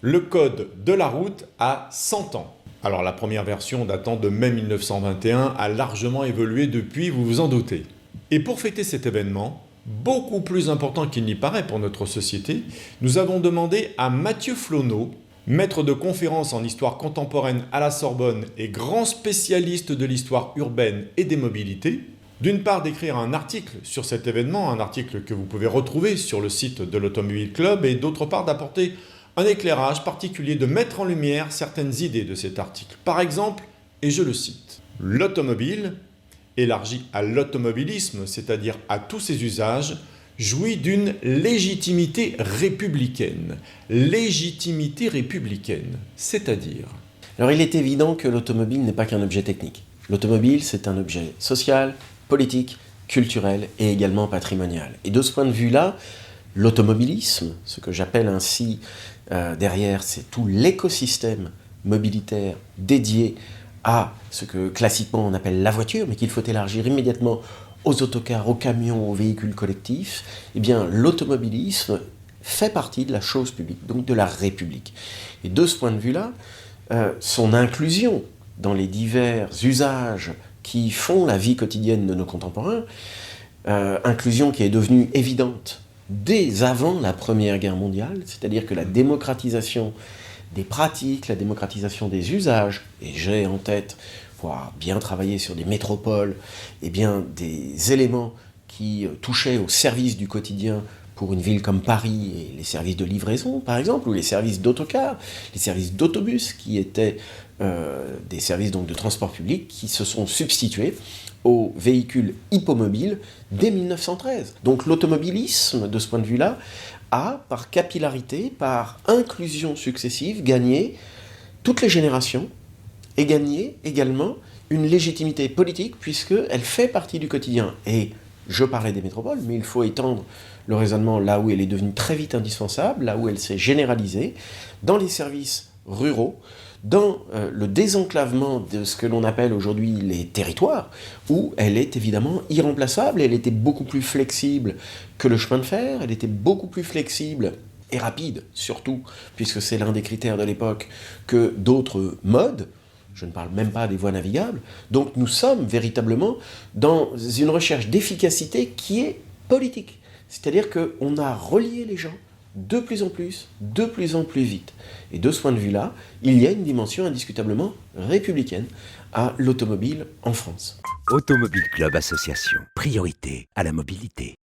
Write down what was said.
Le code de la route a 100 ans. Alors la première version datant de mai 1921 a largement évolué depuis, vous vous en doutez. Et pour fêter cet événement, beaucoup plus important qu'il n'y paraît pour notre société, nous avons demandé à Mathieu Flonneau, maître de conférences en histoire contemporaine à la Sorbonne et grand spécialiste de l'histoire urbaine et des mobilités, d'une part d'écrire un article sur cet événement, un article que vous pouvez retrouver sur le site de l'Automobile Club, et d'autre part d'apporter un éclairage particulier, de mettre en lumière certaines idées de cet article. Par exemple, et je le cite, « L'automobile, élargie à l'automobilisme, c'est-à-dire à tous ses usages, jouit d'une légitimité républicaine. Légitimité républicaine, c'est-à-dire... » Alors il est évident que l'automobile n'est pas qu'un objet technique. L'automobile, c'est un objet social, politique, culturel et également patrimonial. Et de ce point de vue-là, l'automobilisme, ce que j'appelle ainsi derrière, c'est tout l'écosystème mobilitaire dédié à ce que classiquement on appelle la voiture, mais qu'il faut élargir immédiatement aux autocars, aux camions, aux véhicules collectifs. Eh bien, l'automobilisme fait partie de la chose publique, donc de la République. Et de ce point de vue-là, son inclusion dans les divers usages qui font la vie quotidienne de nos contemporains, inclusion qui est devenue évidente dès avant la Première Guerre mondiale, c'est-à-dire que la démocratisation des pratiques, la démocratisation des usages, et j'ai en tête, pour avoir bien travaillé sur des métropoles, eh bien, des éléments qui touchaient aux services du quotidien pour une ville comme Paris, et les services de livraison, par exemple, ou les services d'autocar, les services d'autobus, qui étaient des services donc, de transport public, qui se sont substitués aux véhicules hippomobiles dès 1913. Donc l'automobilisme, de ce point de vue-là, a, par capillarité, par inclusion successive, gagné toutes les générations, et gagné également une légitimité politique, puisqu'elle fait partie du quotidien. Et je parlais des métropoles, mais il faut étendre le raisonnement là où elle est devenue très vite indispensable, là où elle s'est généralisée, dans les services ruraux, dans le désenclavement de ce que l'on appelle aujourd'hui les territoires, où elle est évidemment irremplaçable, elle était beaucoup plus flexible que le chemin de fer, elle était beaucoup plus flexible et rapide, surtout, puisque c'est l'un des critères de l'époque, que d'autres modes. Je ne parle même pas des voies navigables. Donc nous sommes véritablement dans une recherche d'efficacité qui est politique. C'est-à-dire qu'on a relié les gens de plus en plus vite. Et de ce point de vue-là, il y a une dimension indiscutablement républicaine à l'automobile en France. Automobile Club Association, priorité à la mobilité.